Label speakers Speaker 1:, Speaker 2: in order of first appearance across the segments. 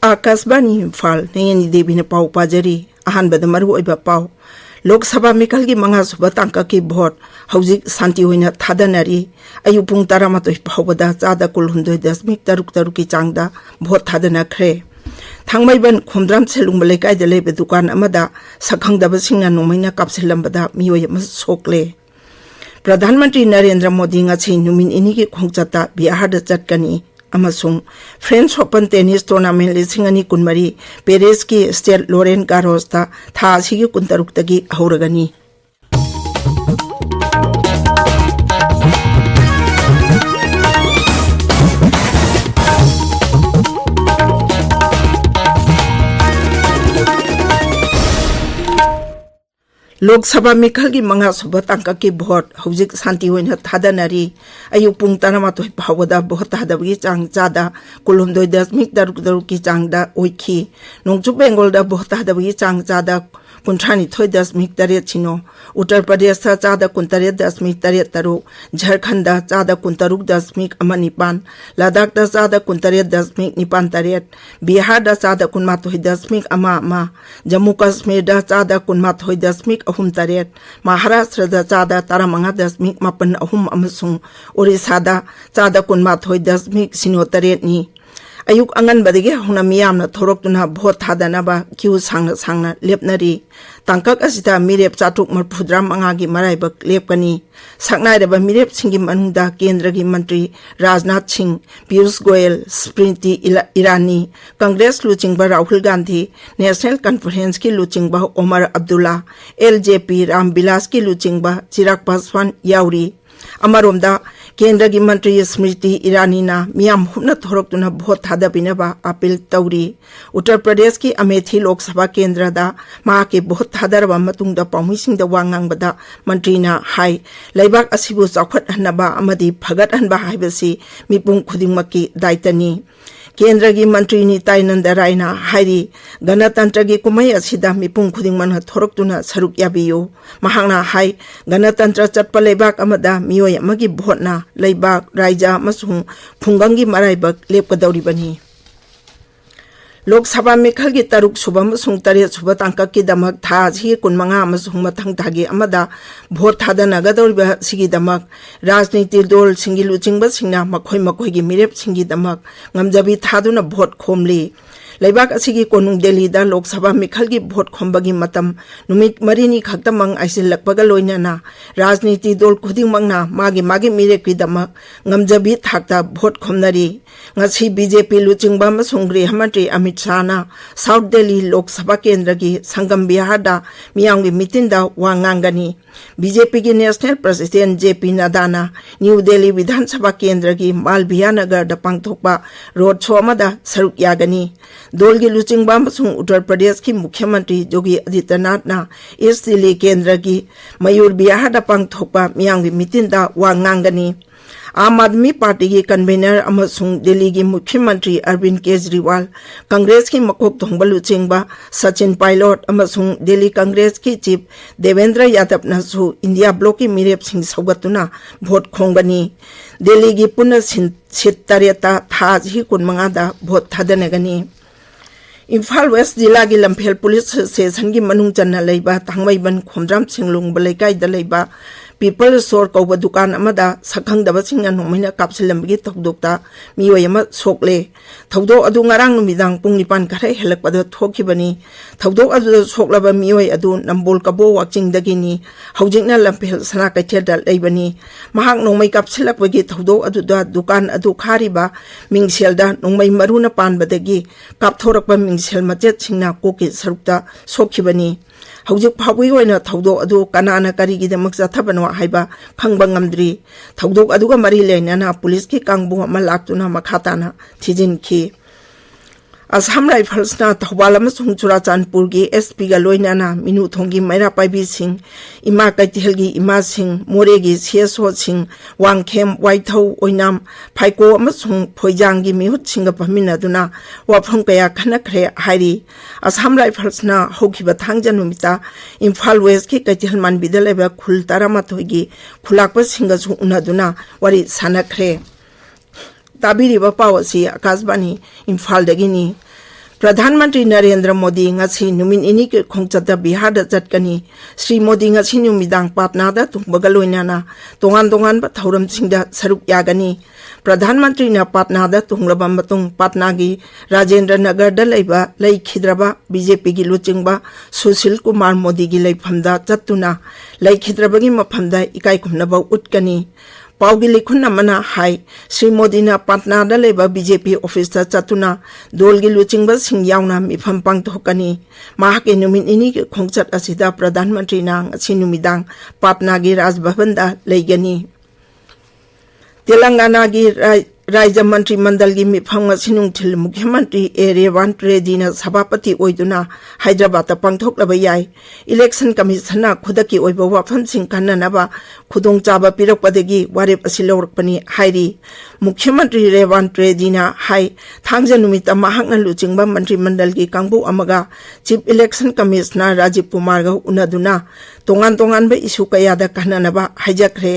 Speaker 1: आकाशवाणी इम्फाल नयनी देवी ने पाव पाजरी अहानबद मरु ओइबा पाव लोकसभा मिखल की मंगा सुबह तांका की भोट हौजिक शांति होइना थादनरी अयु पुंग 12 फावबदा चादा कुल 9.3 की चांगदा भोट थादनख्रे थांगमैबन खोमद्राम सेलुंग लेकायदा लेबे दुकान अमदा सखंगदबसिंगना नोमैना कापसिलंबदा मियोय अम सोकले प्रधानमंत्री नरेंद्र मोदी ngasi नुमिन इनी की खोंगचता बिहार चटकनी अमसुंग French Open tennis tournament 2024 Paris की स्टेट लॉरेन गारोस्ता था असिगी 16 हौरगनी लोकसभा मिखल की मंगा सुबह तांका की भोट हौजिक शांति होइना थादनरी अयु पुंग 12 फावबदा भोट थादबगी चांग चादा कुल 9.3 की चांगदा ओइखी नोंगचुक बेंगोलदा भोट थादबगी चांग चादा 39.8 छिनो उत्तर प्रदेश चादा 39.8 झारखंड चादा 39.9 लद्दाख चादा 39.9 बिहार चादा 19.1 जम्मू कश्मीर चादा 19.3 महाराष्ट्र चादा 15.3 अमसुंग ओडिशा चादा 19.03 नि अयुक अंगन बदगे होना मियामना थोरक्तुना भोट थादनबा क्यू सांगना लेपनरी तांकक असिता मिरेप 435 की मराइबक लेपकनी सकनाइरबा मिरेप सिंगी मनुदा केंद्र की मंत्री राजनाथ सिंह पीयूष गोयल स्मृति ईरानी कांग्रेस लुचिंगबा राहुल गांधी नेशनल कॉन्फ्रेंस की लुचिंगबा ओमर अब्दुल्ला एलजेपी रामविलास की लुचिंगबा चिराग पासवान याउरी अमरोमदा केंद्र की मंत्री स्मृति ईरानी ना मियाम हुमना थोरक्तुना भोट थादबिनबा अपील तौरी उत्तर प्रदेश की अमेठी लोकसभा केंद्र दा मा के भोट थादरबा मतुंगदा पामुइसिंगदा वांगांगबदा मंत्री ना हाई लैबाक असिबु चौखटहनबा अमदी फगटहनबा हाइबसी मिपुंग खुदिंगमकी दायित्वनी केंद्र की मंत्री नितानंद रायना हाइरी गणतंत्र की कुमई असिदा मिपुंग खुदिंगमन थोरक्तुना सरुक याबियो महांगना हाई गणतंत्र चटप लेबाक अमदा मियोय अमगी भोटना लेबाक राइजा मसुंग फुंगंगी मराइबक लेपकदौरिबनी लोकसभा मिखल की 3 सुबह मसुंग 3 सुबह तांकक की दमक था जी 15 मसुंग मथंग थागे अमदा भोट थादनगदौरिबा सिगी दमक राजनीति दल सिंगी लुचिंगबा सिंगना मखोय की मिरेप सिंगी दमक ngамजबी थादुना भोट खोमली लेबाक असिगी कोनुंग दिल्लीदा लोकसभा मिखल की भोट खोमबगी मतम नुमित मरीनी खक्तमंग आइसिलक्पगा लोइनाना राजनीति दल खुदिंगमंगना मागे मिरेपकी दमक ngамजबी थाकता भोट खोमनरी ngasi बीजेपी लुचिंगबा अमसुंग गृह मंत्री अमित शाहना साउथ दिल्ली लोकसभा केंद्र की संगम बिहारदा मियांगी मिटिंगदा वांगांगनी बीजेपी की नेशनल प्रेसिडेंट जेपी नड्डाना न्यू दिल्ली विधानसभा केंद्र की मालविया नगर दा पांगथोकबा रोड शो अमदा सरुक यागनी दल की लुचिंगबा अमसुंग उत्तर प्रदेश की मुख्यमंत्री योगी आदित्यनाथना ईस्ट दिल्ली केंद्र की मयूर बिहारदा पांगथोकबा मियांगी मिटिंगदा वांगांगनी आम आदमी पार्टी की कन्वीनर अमसुंग दिल्ली की मुख्यमंत्री अरविंद केजरीवाल कांग्रेस की मकोक थोंगबा लुचिंगबा सचिन पायलट अमसुंग दिल्ली कांग्रेस की चीफ देवेंद्र यादव नसु इंडिया ब्लॉक की मिरेप सिंह सौगतुना भोट खोंगनी दिल्ली की पुनः सीट 3 था जी 15 भोट थादनगनी इम्फाल वेस्ट जिला की लम्फेल पुलिस स्टेशन की मनुंग चन्ना लेबा थांगमैबन खोमद्राम सिंगलुंग लेकायदा लेबा पीपल स्टोर कौब दुकान अमदा सखंगदबसिंगना नोमैना कापसिलंबगी थौदोकता मियोय अमा सोकले थौदोक अदु ngarang नुमिदांग पुंग 9 खरै हेलकपदा थोखिबनी थौदोक अदु सोकलबा मियोय अदु नंबोल कबो वाचिंग दगिनी हौजिकना लम्फेल सना कैथेदा लेबनी महाक नोमै कापसिलकबगी थौदोक अदु दुकान अदु खारिबा मिंगसेलदा नोमै मरुना पानबदगी कापथोरकबा मिंगसेल मचेत सिंगना कोकी सरुक्ता सोखिबनी हौजिक फावगी ओइना थौदोक अदु कनाना करिगिदमक जाथबनो हाइबा खंगबा ngamdri थौदोक अदुगा मरी लेनाना पुलिस की कांगबु अमा लाक्तुना मखाताना थिजिनखी असम राइफल्सना थौबाल अमसुंग चुराचांदपुर की एसपी गा लोइनाना मिनुथोंगी मैरा पाइबी सिंह इमा कैथिहलगी इमा सिंह मोरेगी सीएसओ सिंह वांगखेम वाइथौ ओइनाम फाइको अमसुंग फोइजांगी मिहुत सिंह पमिनादुना वाफम कया खनखरे हाइरी असम राइफल्सना हौखिबा थांगजा नुमिता इम्फाल वेस्ट की कैथिहल मानबिदा लेबा खुल 13 खुलाकबा सिंगसु उनादुना वारी सानखरे ताबीरीबा पाव असि आकाशवाणी इम्फालदगिनी प्रधानमंत्री Narendra Modi ngasi numin ini ke khongchata Bihar da chatkani Sri Modi ngasi numidang Patna da tungbaga loinana tongan ba thauram singda saruk yagani प्रधानमंत्री ने पाटना दा तुंगलबा मतुंग पाटना की राजेंद्र नगर दा लैबा लै खिद्रबा बीजेपी की लुचिंगबा सुशील कुमार मोदी की लैफमदा चत्तुना लै खिद्रबगी मफमदा इकाई खुमनबा उटकनी पाउगी लिखुन नमना हाई श्री मोदी ना पाटना दा लैबा बीजेपी ऑफिस दा चत्तुना दोल की लुचिंगबा सिंग यावना मिफम पांगथोकनी माके नुमिन इनी के खोंगचत असिदा प्रधानमंत्री ना ngasi नुमिदांग पाटना की राजभवन दा लैगनी तेलंगाना की राज्य मंत्रिमंडल की मिफंग सिनुंगथिल मुख्यमंत्री रेवंत रेड्डी ने सभापति ओइदुना हैदराबाद पांगथोकलब याय इलेक्शन कमीशन खुदकी ओइबा वाफमसिंग खन्ननबा खुदोंचाबा पिरकपदगी वारेप असि लौरकपनि हाइरी मुख्यमंत्री रेवंत रेड्डी ना हाई थांगजा नुमिता महांगना लुचिंगबा मंत्रिमंडल की कांगबु अमगा chief election commissioner Rajiv Kumar गा उनदुना तोंगान बे इशू कयादा खन्ननबा हाइजखरे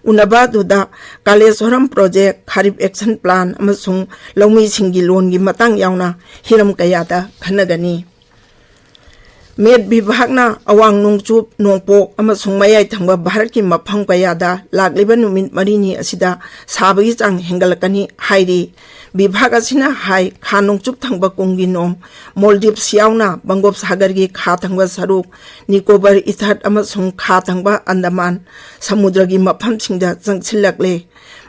Speaker 1: उनबा दुदा Kaleshwaram project kharif action plan अमसुंग लौमी सिंगी लोन की मतंग यावना हिरम कयादा खन्नगनी मेट विभागना अवांग नोंगचुप नोंगपोक अमसुंग मयाई थंगबा भारत की मफम कयादा लागलिबा नुमित मरिनी असिदा साबगी चांग हेंगलकनी हाइरी विभाग असिना हाई खा नोंगचुप थंगबा कुंगी नोंग मोल्डिव्स यावना बंगोप सागर की खा थंगबा सरुक निकोबर इथाट अमसुंग खा थंगबा अंडमान समुद्र की मफम सिंगदा चंगसिलकले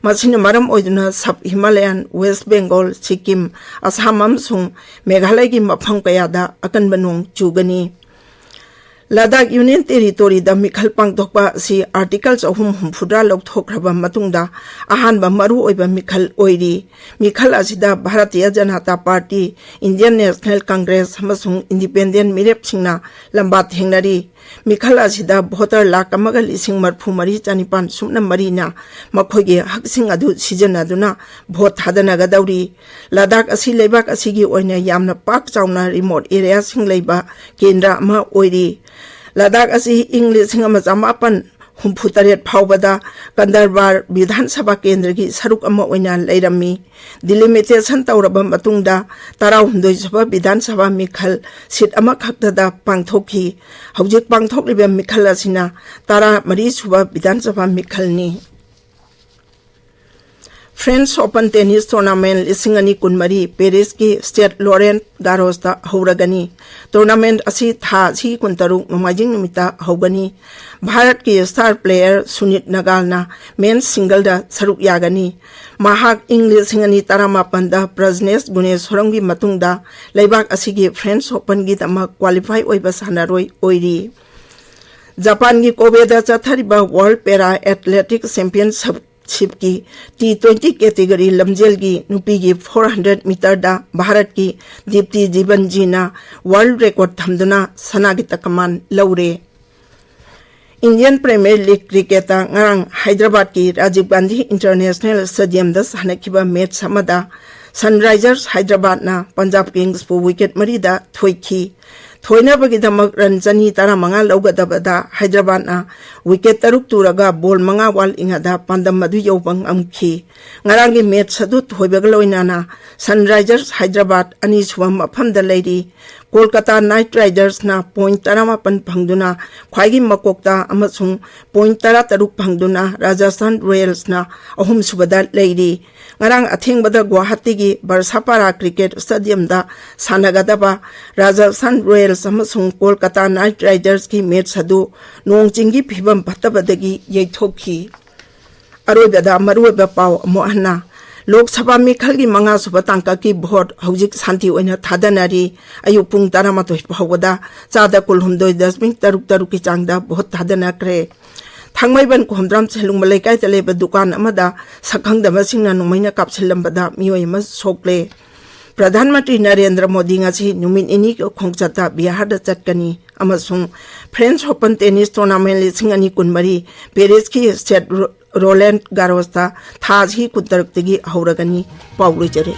Speaker 1: मसिन मरम ओइदुना सब हिमालयन वेस्ट बंगाल सिक्किम असम अमसुंग मेघालय की मफम कयादा अकनबा नोंग चुगनी लद्दाख यूनियन टेरिटोरी दा मिखल पांगथोकपा असि आर्टिकल 3 लौथोखरबा मतुंगदा अहानबा मरु ओइबा मिखल ओइरी मिखल असिदा Bharatiya Janata Party Indian National Congress अमसुंग इंडिपेंडेंट मिरेपसिंगना लंबा थेंगनरी मिखल असिदा भोटर लाख अमगा लिसिंग मरफु मरी चानिपान सुमना मरीना मखोगे हकसिंग अदु सिजनादुना भोट थादनगदौरी लद्दाख असि लेबाक असिगी ओइना यामना पाक चावना रिमोट एरिया सिंग लेबा केंद्र अमा ओइरी लद्दाख असि इंग 1958 फाउबदा कंदरबार विधानसभा केंद्र की सरुक अमा ओइना लेरमी डिलिमिटेशन तौरबा मतुंगदा 19 सभा विधानसभा मिखल सीट अमा खक्तदा पांगथोखी हौजिक पांगथोकलिबा मिखल असिना 13 सुबा विधानसभा मिखलनी French Open tennis tournament 2023 Paris की स्टेट लॉरेंट गारोसता होरगनी टूर्नामेंट असी था 23 नोमाइजिंग नुमिता होगनी भारत की स्टार प्लेयर सुनीत नगालना मेंस सिंगल दा सरुक यागनी महाक इंग 2018 दा प्रजनेश गुणेश्वरम की मतुंगदा लेबाक असिगी फ्रेंच ओपन की दमक क्वालिफाई ओइबा सानारोय ओइरी जापान की कोबेदा चथरिबा वर्ल्ड पैरा एथलेटिक चैंपियनशिप की T20 कैटेगरी लमजेल की नुपी की 400 मीटर दा भारत की दीप्ति जीवन जीना वर्ल्ड रिकॉर्ड थमदुना सना की तकमान लौरे Indian Premier League cricket ngarang Hyderabad की राजीव गांधी इंटरनेशनल स्टेडियम दा सानखिबा मैच समदा सनराइजर्स हैदराबाद ना पंजाब किंग्स पु विकेट मरीदा थोइखी थोइनबगीदमक रन चनी 15 लौगदबदा हैदराबाद ना विकेट 3 तुरगा बॉल 5 वाल इंगदा पंदम मधु यौबंग अमखी ngaranggi मैच सदु थोइबग लोइनाना सनराइजर्स हैदराबाद अनि सुवम मफमदा लेरी कोलकाता नाइट राइडर्स ना पॉइंट 18 फंगदुना ख्वाइगी मकोकता अमसुंग पॉइंट 13 फंगदुना राजस्थान रॉयल्स ना अहुम सुबदा लेरी ngarang athengbada गुवाहाटी की बरसापारा क्रिकेट स्टेडियम दा सानगदबा राजस्थान रॉयल्स अमसुंग कोलकाता नाइट राइडर्स की मैच सदु नोंगचिंगी फिबम फत्तबदगी यैथोखी अरोबदा मरुबा पाव मोहना लोकसभा मिखल की 5 सुबा तांका की भोट हौजिक शांति ओइना थादनारी अयु पुंग 12 फावदा चादा कुलहुमदोय दशमिक 3 की चांगदा भोट थादनाख्रे थांगमैबन कोहमद्राम सेलुंग लेकाय तलेब दुकान अमदा सखंगदबा सिंगना नुमैना कापसिलंबदा मियोय म सोकले प्रधानमंत्री नरेंद्र मोदी ngasi नुमिन इनी खोंगचता बिहार दा चटकनी अमसुंग French Open tennis tournament 2023 Paris की स्टेट रोलैंड गारोसता था 23 हौरगनी पाउलुजरे।